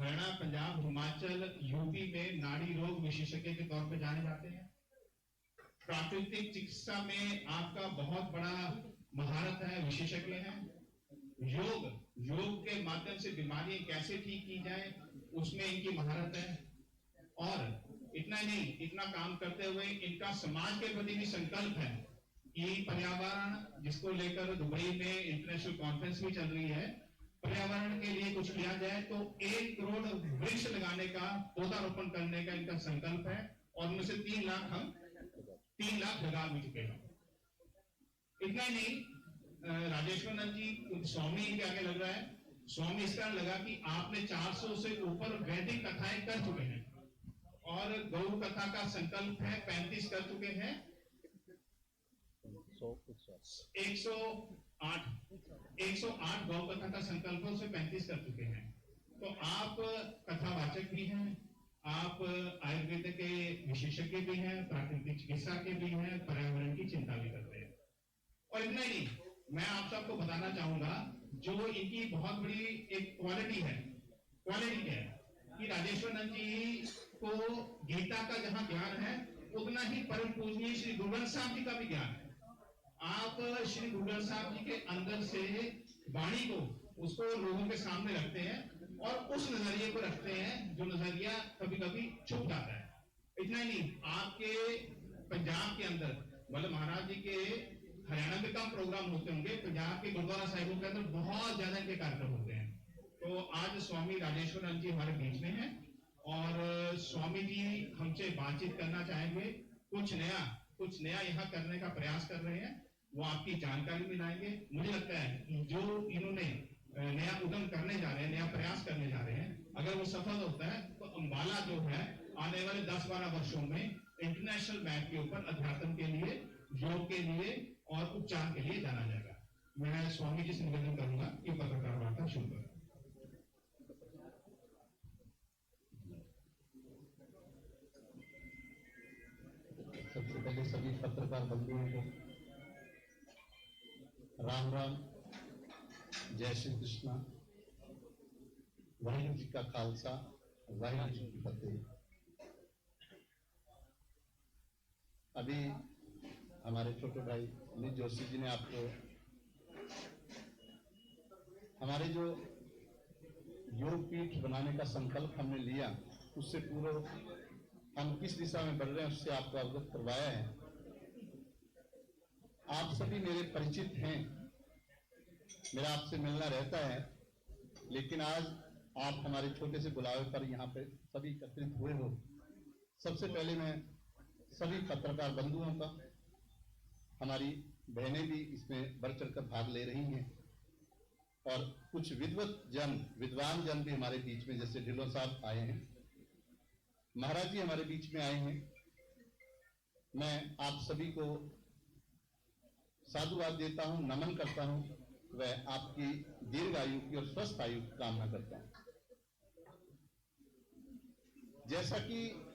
Haryana, Punjab, Himachal, UP में नाड़ी रोग विशेषज्ञ के तौर पर जाने जाते हैं। प्राकृतिक चिकित्सा में आपका बहुत बड़ा महारत है, विशेषज्ञ हैं। योग के माध्यम से बीमारियां कैसे ठीक की जाए उसमें इनकी महारत है। और इतना नहीं, इतना काम करते हुए इनका समाज के प्रति भी संकल्प है कि पर्यावरण, जिसको लेकर दुबई में इंटरनेशनल कॉन्फ्रेंस भी चल रही है, पर्यावरण के लिए कुछ किया जाए तो 1 करोड़ वृक्ष लगाने का, पौधारोपण करने का इनका संकल्प है। और उनमें से 3 लाख लगा भी चुके हैं। इतना ही नहीं, राजेश्वरनंद जी स्वामी के आगे लग रहा है, स्वामी इस तरह लगा कि आपने 400 से ऊपर वैदिक कथाएं कर चुके हैं और गौ कथा का संकल्प है 35 कर चुके हैं। 108 गौ कथा का संकल्पों से 35 कर चुके हैं। तो आप कथावाचक भी हैं, आप आयुर्वेद के विशेषज्ञ भी हैं, प्राकृतिक चिकित्सा के भी हैं, पर्यावरण की चिंता भी करते हैं। और इतना ही नहीं, मैं आप सबको बताना चाहूंगा जो इनकी बहुत बड़ी एक क्वालिटी है। क्वालिटी क्या है कि राजेश्वरनंद जी को गीता का जहां ज्ञान है उतना ही परम पूजनीय श्री गुरु ग्रंथ साहब जी का भी ज्ञान है। आप श्री गुरु ग्रंथ साहब जी के अंदर से वाणी को, उसको लोगों के सामने रखते हैं और उस नजरिए को रखते हैं जो नजरिया कभी कभी छुप जाता है। इतना ही नहीं, आपके पंजाब के अंदर, मतलब महाराज जी के हरियाणा में कम प्रोग्राम होते होंगे, पंजाब के गुरुद्वारा साहिबों के अंदर बहुत ज्यादा इनके कार्यक्रम होते हैं। तो आज स्वामी राजेश्वरनंद जी हमारे बीच में हैं और स्वामी जी हमसे बातचीत करना चाहेंगे। कुछ नया यहाँ करने का प्रयास कर रहे हैं, वो आपकी जानकारी में लाएंगे। मुझे लगता है कि जो इन्होंने नया उद्यम करने जा रहे हैं, नया प्रयास करने जा रहे हैं, अगर वो सफल होता है तो अंबाला जो है आने वाले 10-12 वर्षों में इंटरनेशनल मैप के ऊपर अध्यात्म के लिए, योग के लिए और उपचार के लिए जाना जाएगा। मैं स्वामी जी से निवेदन करूंगा कि पत्रकार वार्ता शुरू करें। सबसे पहले सभी पत्रकार बंधुओं को राम राम, जय श्री कृष्णा, वाहिगुरू जी का खालसा, वाहिगुरू जी की फतेह। अभी हमारे छोटे भाई अनिल जोशी जी ने आपको हमारे जो योग पीठ बनाने का संकल्प हमने लिया, उससे पूर्व हम किस दिशा में बढ़ रहे हैं उससे आपको अवगत करवाया है। आप सभी मेरे परिचित हैं, मेरा आपसे मिलना रहता है, लेकिन आज आप हमारे छोटे से बुलावे पर यहाँ पे सभी एकत्रित हुए हो। सबसे पहले मैं सभी पत्रकार बंधुओं का, हमारी बहनें भी इसमें बढ़ चढ़कर भाग ले रही हैं और कुछ विद्वान जन भी हमारे बीच में, जैसे ढिल्लों साहब आए हैं, महाराज जी हमारे बीच में आए हैं। मैं आप सभी को साधुवाद देता हूं, नमन करता हूं, वह आपकी दीर्घ आयु की और स्वस्थ आयु की कामना करता हूं। जैसा कि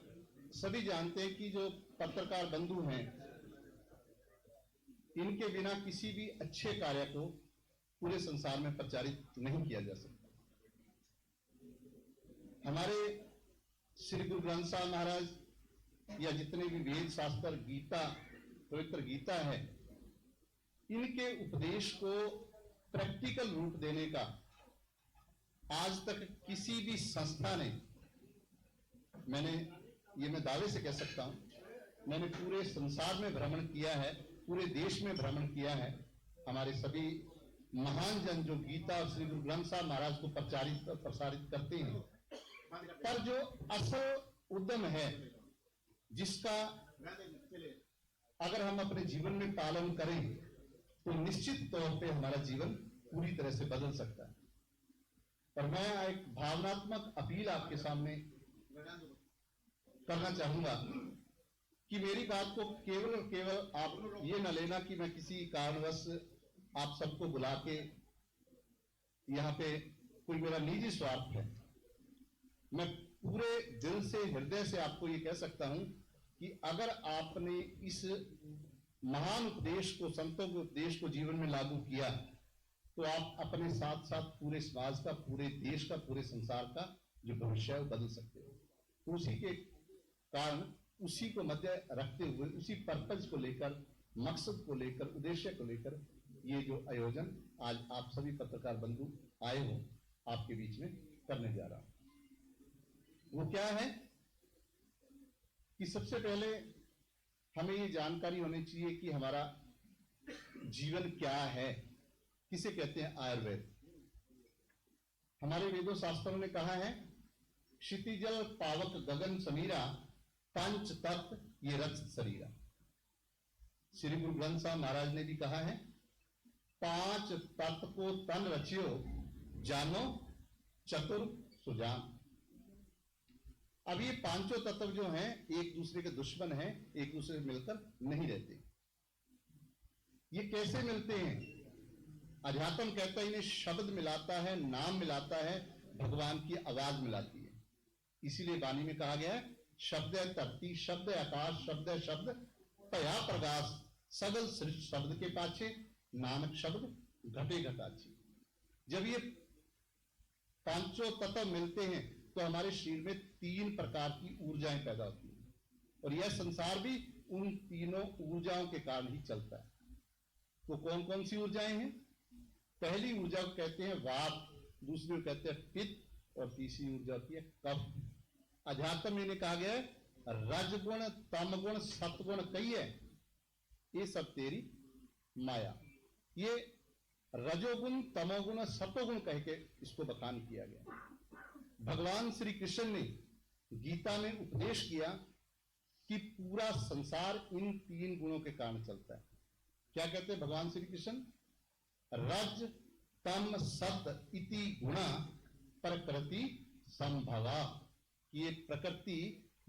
सभी जानते हैं कि जो पत्रकार बंधु हैं, इनके बिना किसी भी अच्छे कार्य को पूरे संसार में प्रचारित नहीं किया जा सकता। हमारे श्री गुरु ग्रंथ साहब महाराज या जितने भी वेद शास्त्र, गीता, पवित्र गीता है, इनके उपदेश को प्रैक्टिकल रूप देने का आज तक किसी भी संस्था ने, मैं दावे से कह सकता हूं, मैंने पूरे संसार में भ्रमण किया है, पूरे देश में भ्रमण किया है। हमारे सभी महान जन जो गीता और श्री गुरु ग्रंथ साहब महाराज को प्रसारित करते हैं, पर जो असल उद्यम है, जिसका अगर हम अपने जीवन में पालन करें तो निश्चित तौर पे हमारा जीवन पूरी तरह से बदल सकता है। पर मैं एक भावनात्मक अपील आपके सामने करना चाहूंगा कि मेरी बात को केवल और केवल आप ये न लेना कि मैं किसी कारणवश आप सबको बुला के यहां पे कोई मेरा निजी स्वार्थ है। मैं पूरे दिल से, हृदय से आपको ये कह सकता हूं कि अगर आपने इस महान उपदेश को, संतों के उपदेश को जीवन में लागू किया, तो आप अपने साथ साथ पूरे समाज का, पूरे देश का, पूरे संसार का जो भविष्य है वो बदल सकते हो। उसी के कारण उसी को मध्य रखते हुए, उसी पर्पज को लेकर, मकसद को लेकर, उद्देश्य को लेकर ये जो आयोजन आज आप सभी पत्रकार बंधु आए हो आपके बीच में करने जा रहा हूं। वो क्या है कि सबसे पहले हमें ये जानकारी होनी चाहिए कि हमारा जीवन क्या है, किसे कहते हैं आयुर्वेद। हमारे वेदों शास्त्रों ने कहा है, क्षितिजल पावक गगन समीरा, पंच तत्व ये रथ शरीरा। श्री गुरु ग्रंथ साहब महाराज ने भी कहा है, 5 तत्व को तन रचियो, जानो चतुर सुजान। अब ये पांचों तत्व जो हैं एक दूसरे के दुश्मन हैं, एक दूसरे से मिलकर नहीं रहते। ये कैसे मिलते हैं? अध्यात्म कहता है इन्हें शब्द मिलाता है, नाम मिलाता है, भगवान की आवाज मिलाती है। इसीलिए वाणी में कहा गया है, शब्द है धरती, शब्द है आकाश, शब्द है शब्द पया प्रकाश, सगल सृष्टि शब्द के पाछे, नानक शब्द घटे घटाची। जब ये पांचों तत्व मिलते हैं तो हमारे शरीर में 3 प्रकार की ऊर्जाएं पैदा होती हैं, और यह संसार भी उन तीनों ऊर्जाओं के कारण ही चलता है। तो कौन कौन सी ऊर्जाएं हैं? पहली ऊर्जा को कहते हैं वात, दूसरी को कहते हैं पित्त, और तीसरी ऊर्जा होती है कफ। अध्यात्म में इन्हें कहा गया है, रजगुण तमगुण सतगुण कही है, ये सब तेरी माया। ये रजोगुण तमोगुण सतोगुण कह के इसको बखान किया गया। भगवान श्री कृष्ण ने गीता में उपदेश किया कि पूरा संसार इन 3 गुणों के कारण चलता है। क्या कहते हैं भगवान श्री कृष्ण? रज तम सत इति गुणा प्रकृति संभवा। ये प्रकृति,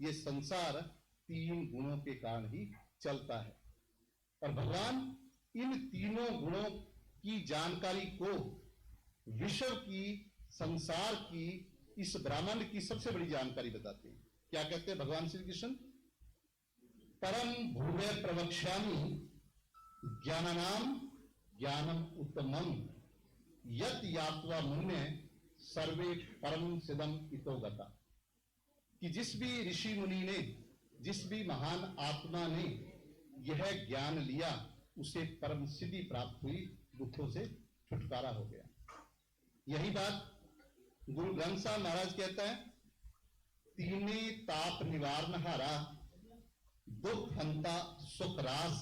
ये संसार 3 गुणों के कारण ही चलता है। और भगवान इन तीनों गुणों की जानकारी को विश्व की, संसार की, इस ब्रह्मांड की सबसे बड़ी जानकारी बताते हैं। क्या कहते हैं भगवान श्री कृष्ण? परम भूवे प्रवक्ष्यामि ज्ञानानाम ज्ञानम उत्तमम, यत यात्वा मुन्य सर्वे परम सिद्धम इतो गता। कि जिस भी ऋषि मुनि ने, जिस भी महान आत्मा ने यह ज्ञान लिया, उसे परम सिद्धि प्राप्त हुई, दुखों से छुटकारा हो गया। यही बात गुरु ग्रंथ साहब महाराज कहता है, तीने ताप निवारण हारा, दुख हंता सुख रास,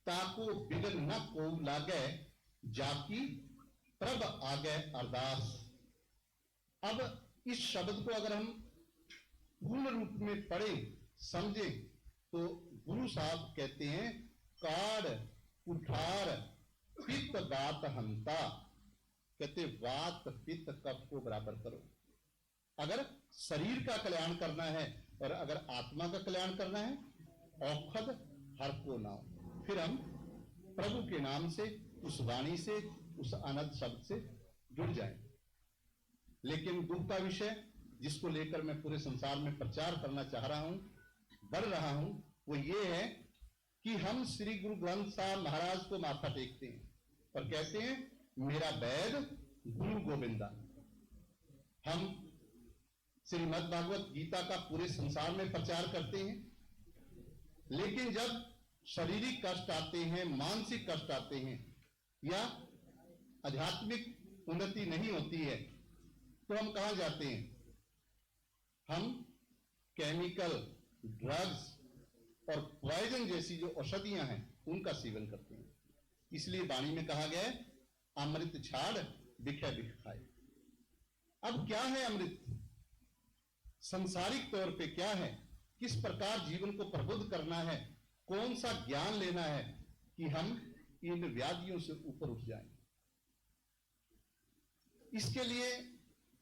ताको बिगन न को लागे, जाकी प्रभ आगे अरदास। अब इस शब्द को अगर हम पूर्ण रूप में पढ़ें, समझें, तो गुरु साहब कहते हैं, काढ़ कुठार पित्त वात हंता। कहते वात पित्त कफ को बराबर करो। अगर शरीर का कल्याण करना है और अगर आत्मा का कल्याण करना है, औखद हर को नाम। फिर हम प्रभु के नाम से, उस वाणी से, उस अनंत शब्द से जुड़ जाएं। लेकिन दुख का विषय जिसको लेकर मैं पूरे संसार में प्रचार करना चाह रहा हूं, बढ़ रहा हूं, वो ये है कि हम श्री गुरु ग्रंथ साहब महाराज को माथा टेकते हैं और कहते हैं, मेरा वैद गुरु गोविंदा। हम श्रीमद् भागवत गीता का पूरे संसार में प्रचार करते हैं, लेकिन जब शारीरिक कष्ट आते हैं, मानसिक कष्ट आते हैं, या आध्यात्मिक उन्नति नहीं होती है, तो हम कहां जाते हैं? हम केमिकल, ड्रग्स और पॉइजन जैसी जो औषधियां हैं उनका सेवन करते हैं। इसलिए वाणी में कहा गया है, अमृत छाड़ बिखे बिख खाए। अब क्या है अमृत? सांसारिक तौर पे क्या है? किस प्रकार जीवन को प्रबुद्ध करना है? कौन सा ज्ञान लेना है कि हम इन व्याधियों से ऊपर उठ जाएं? इसके लिए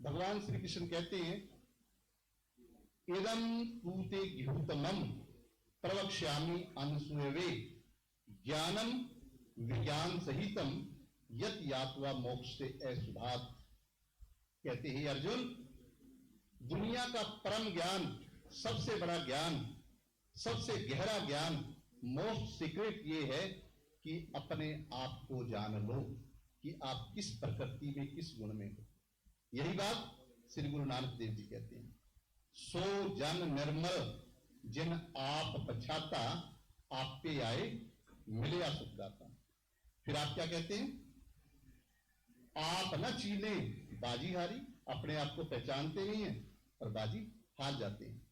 भगवान श्री कृष्ण कहते हैं, इदम तूते घृतमम प्रवक्ष्यामि अनसूयवे, ज्ञानम विज्ञान सहितम यत यात्वा मोक्ष से असुभात। कहते हैं अर्जुन, दुनिया का परम ज्ञान, सबसे बड़ा ज्ञान, सबसे गहरा ज्ञान, मोस्ट सीक्रेट ये है कि अपने आप को जान लो कि आप किस प्रकृति में, किस गुण में हो। यही बात श्री गुरु नानक देव जी कहते हैं, सो जन निर्मल जिन आप पछाता, आप पे आए मिले सुखदाता। फिर आप क्या कहते हैं, आप न चीले बाजी हारी, अपने आप को पहचानते नहीं है और बाजी हार जाते हैं।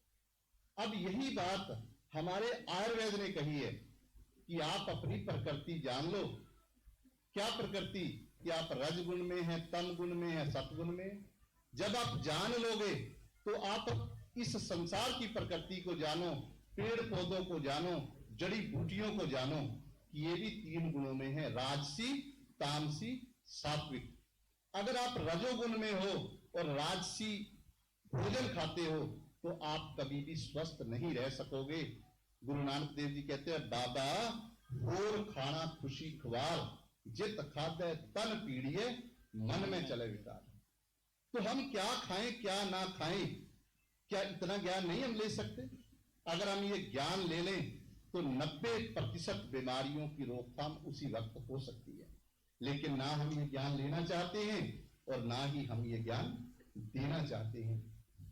अब यही बात हमारे आयुर्वेद ने कही है कि आप अपनी प्रकृति जान लो। क्या प्रकृति, कि आप रजगुण में हैं, तम गुण में हैं, सतगुण में। जब आप जान लोगे तो आप इस संसार की प्रकृति को जानो, पेड़ पौधों को जानो, जड़ी बूटियों को जानो कि ये भी 3 गुणों में है, राजसी, तामसी, सात्विक। अगर आप रजोगुण में हो और राजसी भोजन खाते हो तो आप कभी भी स्वस्थ नहीं रह सकोगे। गुरु नानक देव जी कहते हैं, बाबा और खाना खुशी खुआर, जित खादे तन पीड़िए, मन में चले विकार। तो हम क्या खाएं क्या ना खाएं, क्या इतना ज्ञान नहीं हम ले सकते? अगर हम ये ज्ञान ले लें तो 90% बीमारियों की रोकथाम उसी वक्त हो सकती है। लेकिन ना हम ये ज्ञान लेना चाहते हैं और ना ही हम ये ज्ञान देना चाहते हैं।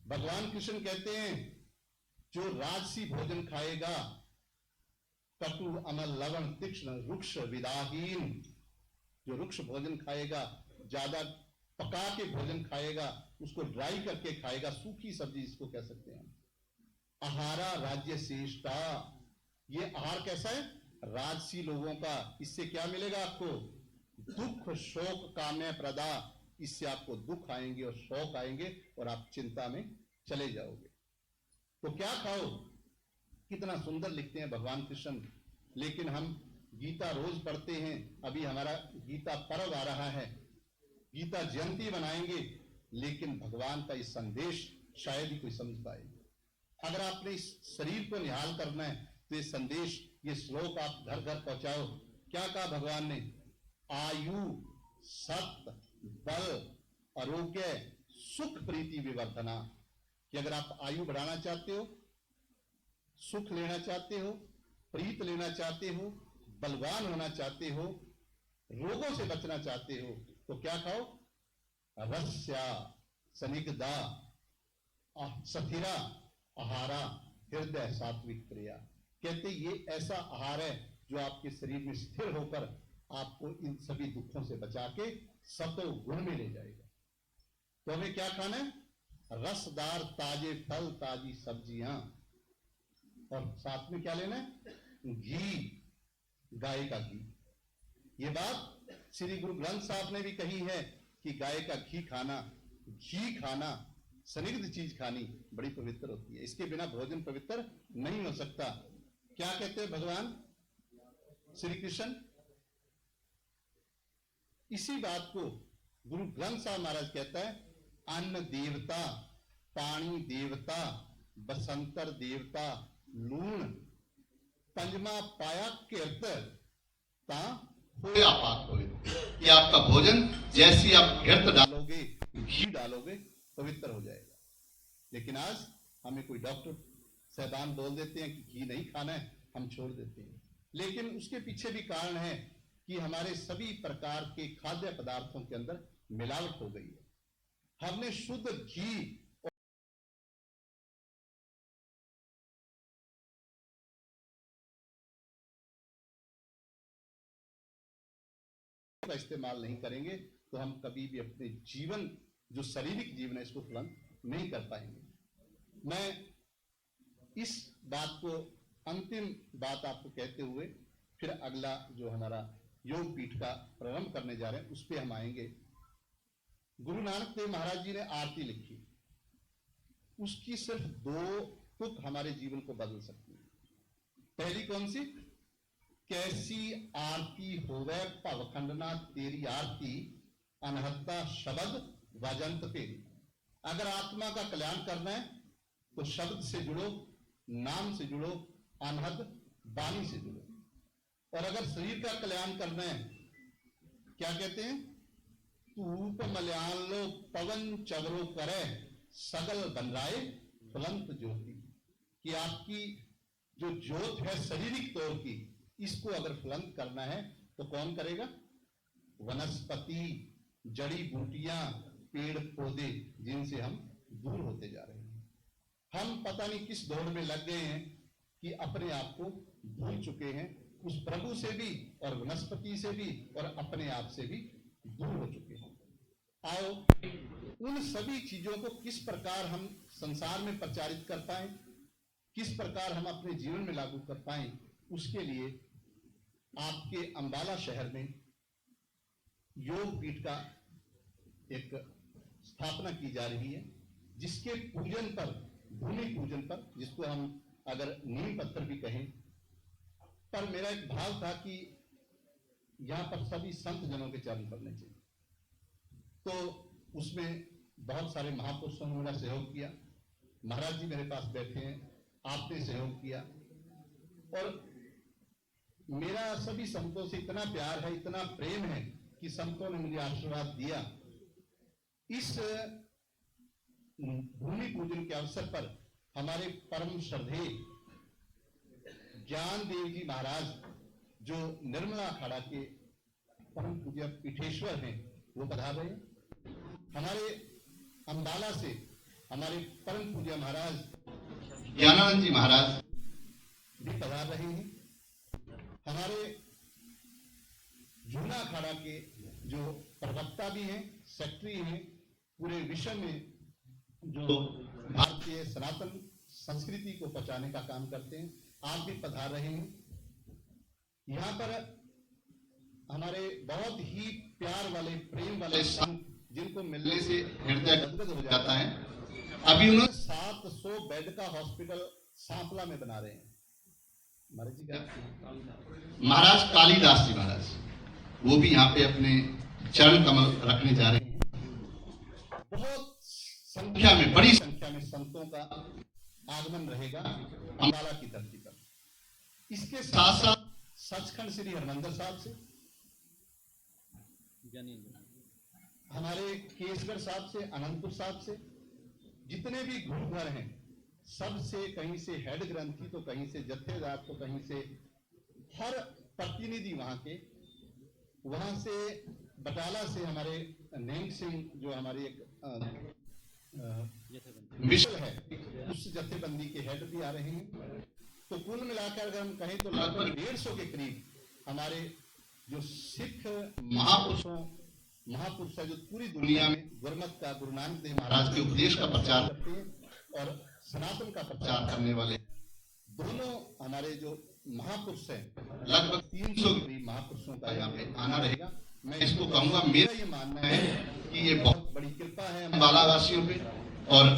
भगवान कृष्ण कहते हैं, जो राजसी भोजन खाएगा, कटु अमल लवण तीक्ष्ण रुक्ष विदाहीन, जो रुक्ष भोजन खाएगा, ज्यादा पका के भोजन खाएगा, उसको ड्राई करके खाएगा, सूखी सब्जी इसको कह सकते हैं। आहारा राज्य श्रेष्ठा, ये आहार कैसा है? राजसी लोगों का। इससे क्या मिलेगा आपको? दुख शोक काम्य प्रदा, इससे आपको दुख आएंगे और शोक आएंगे और आप चिंता में चले जाओगे। तो क्या खाओ? कितना सुंदर लिखते हैं भगवान कृष्ण। लेकिन हम गीता रोज पढ़ते हैं, अभी हमारा गीता पर्व आ रहा है, गीता जयंती बनाएंगे, लेकिन भगवान का इस संदेश शायद ही कोई समझ पाए। अगर आपने इस शरीर को निहाल करना है तो ये संदेश, ये श्लोक आप घर घर पहुंचाओ। क्या कहा भगवान ने? आयु सत्य बल आरोग्य सुख प्रीति विवर्धना, कि अगर आप आयु बढ़ाना चाहते हो, सुख लेना चाहते हो, प्रीत लेना चाहते हो, बलवान होना चाहते हो, रोगों से बचना चाहते हो, तो क्या खाओ? रस्या सनिग्धा सथिरा आहारा हृदय सात्विक प्रिया। कहते ये ऐसा आहार है जो आपके शरीर में स्थिर होकर आपको इन सभी दुखों से बचा के सतो गुण में ले जाएगा। तो हमें क्या खाना है? रसदार ताजे फल, ताजी सब्जियां, और साथ में क्या लेना है? घी, गाय का घी। ये बात श्री गुरु ग्रंथ साहब ने भी कही है कि गाय का घी खाना, सनिग्ध चीज खानी बड़ी पवित्र होती है। इसके बिना भोजन पवित्र नहीं हो सकता। क्या कहते हैं भगवान श्री कृष्ण? इसी बात को गुरु ग्रंथ साहब महाराज कहता है, अन्न देवता, पानी देवता, बसंतर देवता, लूण पंजमा पाया किरत ता होया पाक पवित्र। कि आपका भोजन जैसी आप घृत डालोगे, घी डालोगे, पवित्र हो जाएगा। लेकिन आज हमें कोई डॉक्टर साहबान बोल देते हैं कि घी नहीं खाना है, हम छोड़ देते हैं। लेकिन उसके पीछे भी कारण है कि हमारे सभी प्रकार के खाद्य पदार्थों के अंदर मिलावट हो गई है। हमने शुद्ध घी का इस्तेमाल नहीं करेंगे तो हम कभी भी अपने जीवन, जो शारीरिक जीवन है, इसको फलन नहीं कर पाएंगे। मैं इस बात को, अंतिम बात आपको कहते हुए फिर अगला जो हमारा योग पीठ का प्रारंभ करने जा रहे हैं उस पर हम आएंगे। गुरु नानक देव महाराज जी ने आरती लिखी, उसकी सिर्फ 2 तुक हमारे जीवन को बदल सकती है। पहली कौन सी? कैसी आरती होवे भवखंडना तेरी आरती, अनहत्ता शब्द वजंत तेरी। अगर आत्मा का कल्याण करना है तो शब्द से जुड़ो, नाम से जुड़ो, अनहद वाणी से जुड़ो। और अगर शरीर का कल्याण करना है, क्या कहते हैं? धूप मल्यान लो पवन चगरो करे, सगल बनराए फलंत ज्योति। कि आपकी जो ज्योत है शारीरिक तौर की, इसको अगर फलंत करना है तो कौन करेगा? वनस्पति, जड़ी बूटियां, पेड़ पौधे जिनसे हम दूर होते जा रहे हैं। हम पता नहीं किस दौड़ में लग गए हैं कि अपने आप को भूल चुके हैं, उस प्रभु से भी और वनस्पति से भी और अपने आप से भी दूर हो चुके हैं। आओ उन सभी चीजों को किस प्रकार हम संसार में प्रचारित कर पाए, किस प्रकार हम अपने जीवन में लागू कर पाए, उसके लिए आपके अंबाला शहर में योग पीठ का एक स्थापना की जा रही है, जिसके पूजन पर, भूमि पूजन पर, जिसको हम अगर नींव पत्थर भी कहें, पर मेरा एक भाव था कि यहां पर सभी संत जनों के चरण पड़ने चाहिए। तो उसमें बहुत सारे महापुरुषों ने मेरा सहयोग किया। महाराज जी मेरे पास बैठे हैं, आपने सहयोग किया, और मेरा सभी संतों से इतना प्यार है, इतना प्रेम है कि संतों ने मुझे आशीर्वाद दिया। इस भूमि पूजन के अवसर पर हमारे परम श्रद्धेय ज्ञान देव जी महाराज, जो निर्मला अखाड़ा के परम पूज्य पीठेश्वर हैं, वो पधार रहे हैं। हमारे अंबाला से हमारे परम पूज्य महाराज ज्ञानानंद जी महाराज भी पधार रहे हैं। हमारे जूना अखाड़ा के जो प्रवक्ता भी हैं, सेक्रेटरी हैं, पूरे विश्व में जो भारतीय सनातन संस्कृति को बचाने का काम करते हैं, आप भी पधार रहे हैं। यहाँ पर हमारे बहुत ही प्यार वाले, प्रेम वाले संत, जिनको मिलने से हृदय गदगद हो जाता है, अभी उन्होंने 700 बेड का हॉस्पिटल सांपला में बना रहे हैं। महाराज जी का महाराज कालीदास जी महाराज, वो भी यहाँ पे अपने चरण कमल रखने जा रहे हैं। बहुत संख्या में, बड़ी संख्या में संतों का आगमन रहेगा अंबाला की धरती पर। इसके साथ साथ सचखंड श्री हरमंदिर साहब से, हमारे केसगढ़ साहब से, अनंतपुर साहब से, जितने भी गुरु घर हैं, सबसे, कहीं से हेड ग्रंथी, तो कहीं से जत्थेदार, तो कहीं से हर प्रतिनिधि वहां से बटाला से हमारे नेम सिंह, जो हमारे एक मिशन है, उस जत्थेबंदी के हेड भी आ रहे हैं। तो कुल मिलाकर अगर हम कहें तो लगभग 150 के करीब हमारे जो सिख महापुरुष है, जो पूरी दुनिया में गुरमत का, गुरु नानक देव महाराज के उपदेश का प्रचार करते हैं और सनातन का प्रचार करने वाले दोनों हमारे जो महापुरुष हैं, लगभग 300 के करीब महापुरुषों का यहाँ पे आना रहेगा। मैं इसको कहूंगा, मेरा ये मानना है कि ये बहुत बड़ी कृपा है अंबाला वासियों पे, और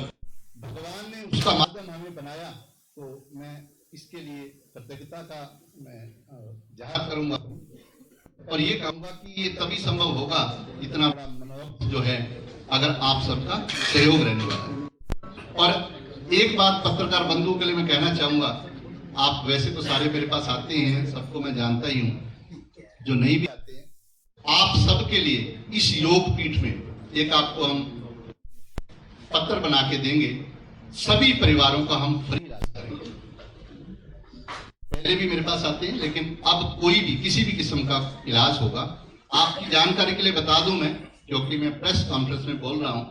भगवान ने उसका माध्यम हमें बनाया, तो मैं इसके लिए कृतज्ञता का मैं जाहिर करूंगा, और ये कहूंगा कि ये तभी संभव होगा, इतना बड़ा मनोरथ जो है, अगर आप सबका सहयोग रहने वाला है। और एक बात पत्रकार बंधुओं के लिए मैं कहना चाहूंगा, आप वैसे तो सारे मेरे पास आते हैं, सबको मैं जानता ही हूँ, जो नहीं भी आते हैं, आप सबके लिए इस योग पीठ में एक आपको हम पत्र बना के देंगे, सभी परिवारों का हम फ्री इलाज करेंगे। पहले भी मेरे पास आते हैं, लेकिन अब कोई भी किसी भी किस्म का इलाज होगा। आपकी जानकारी के लिए बता दूं मैं, क्योंकि मैं प्रेस कॉन्फ्रेंस में बोल रहा हूं,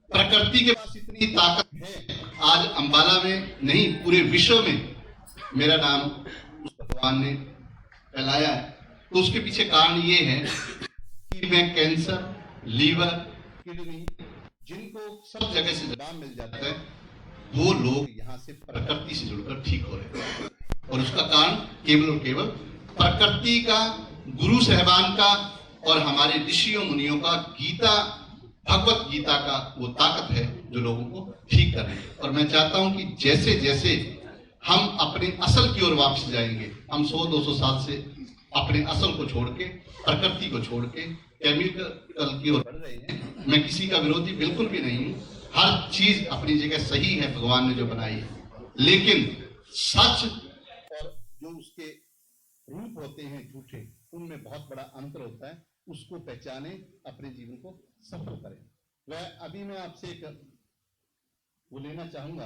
प्रकृति के पास इतनी ताकत है, आज अंबाला में नहीं पूरे विश्व में मेरा नाम उस भगवान ने फैलाया है। तो उसके पीछे कारण ये है कि मैं कैंसर, लीवर, किडनी, जिनको सब जगह से दवा मिल जाता है, वो लोग यहाँ से प्रकृति से जुड़कर ठीक हो रहे हैं। और उसका कारण केवल और केवल प्रकृति का, गुरु साहबान का और हमारे ऋषियों मुनियों का, गीता, भगवत गीता का वो ताकत है जो लोगों को ठीक कर रही है। और मैं चाहता हूं कि जैसे जैसे हम अपने असल की ओर वापस जाएंगे, हम 100-200 साल से अपने असल को छोड़ के, प्रकृति को छोड़ के केमिकल की ओर बढ़ रहे हैं। मैं किसी का विरोधी बिल्कुल भी नहीं हूं, हर चीज अपनी जगह सही है, भगवान ने जो बनाई है, लेकिन सच और जो उसके रूप होते हैं झूठे, उनमें बहुत बड़ा अंतर होता है। उसको पहचाने, अपने जीवन को सफल करें। वह अभी मैं आपसे एक वो लेना चाहूंगा,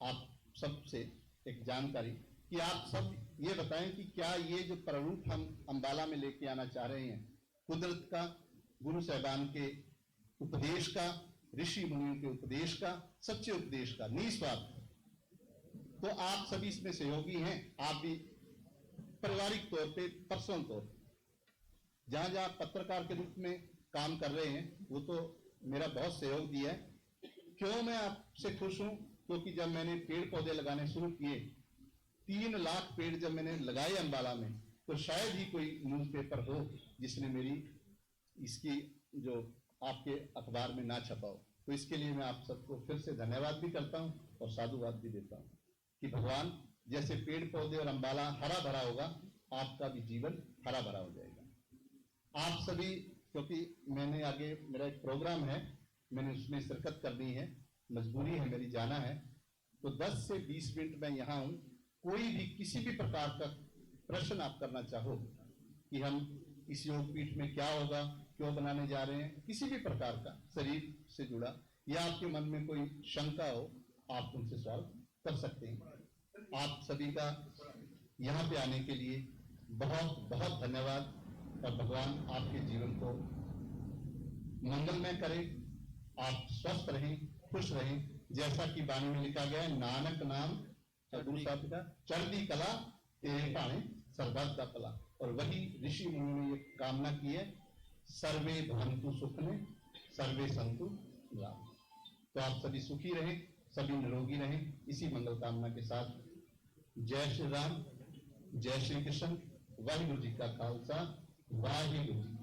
आप सबसे एक जानकारी कि आप सब ये बताएं कि क्या ये जो प्रारूप हम अंबाला में लेके आना चाह रहे हैं, कुदरत का गुरु साहिबान के उपदेश का, ऋषि मुनियों के उपदेश का, सच्चे उपदेश का, निस्वार्थ। तो आप सभी इसमें सहयोगी हैं। आप भी पारिवारिक तौर पे, पर्सनल तौर पे जहां जहां पत्रकार के रूप में काम कर रहे हैं, वो तो मेरा बहुत सहयोग दिया है। क्यों मैं आपसे खुश हूं? क्योंकि जब मैंने पेड़ पौधे लगाने शुरू किए, 3 लाख पेड़ जब मैंने लगाए अंबाला में, तो शायद ही कोई न्यूज़पेपर हो जिसने मेरी इसकी जो आपके अखबार में ना छपा हो। तो इसके लिए मैं आप सबको फिर से धन्यवाद भी करता हूं और साधुवाद भी देता हूं कि भगवान जैसे पेड़ पौधे और अंबाला हरा भरा होगा, आपका भी जीवन हरा भरा हो जाएगा। आप सभी, क्योंकि मैंने आगे मेरा एक प्रोग्राम है, मैंने उसमें शिरकत करनी है, मजबूरी है मेरी, जाना है, तो 10 से 20 मिनट मैं यहाँ हूँ। कोई भी किसी भी प्रकार का प्रश्न आप करना चाहो कि हम इस योग पीठ में क्या होगा, क्यों बनाने जा रहे हैं, किसी भी प्रकार का शरीर से जुड़ा, या आपके मन में कोई शंका हो, आप उनसे सवाल कर सकते हैं। आप सभी का यहाँ पे आने के लिए बहुत बहुत धन्यवाद, और भगवान आपके जीवन को मंगलमय करे, आप स्वस्थ रहें, खुश रहें। जैसा कि वाणी में लिखा गया है, नानक नाम गुरु साहब का चढ़दी कला तेरे पाने सरबत का भला। और वही ऋषि मुनियों ने ये कामना की है, सर्वे भवन्तु सुखिनः सर्वे सन्तु निरामयाः। तो आप सभी सुखी रहें, सभी निरोगी रहें, इसी मंगल कामना के साथ जय श्री राम, जय श्री कृष्ण। वाहिगुरु जी का खालसा, वाहिगुरु जी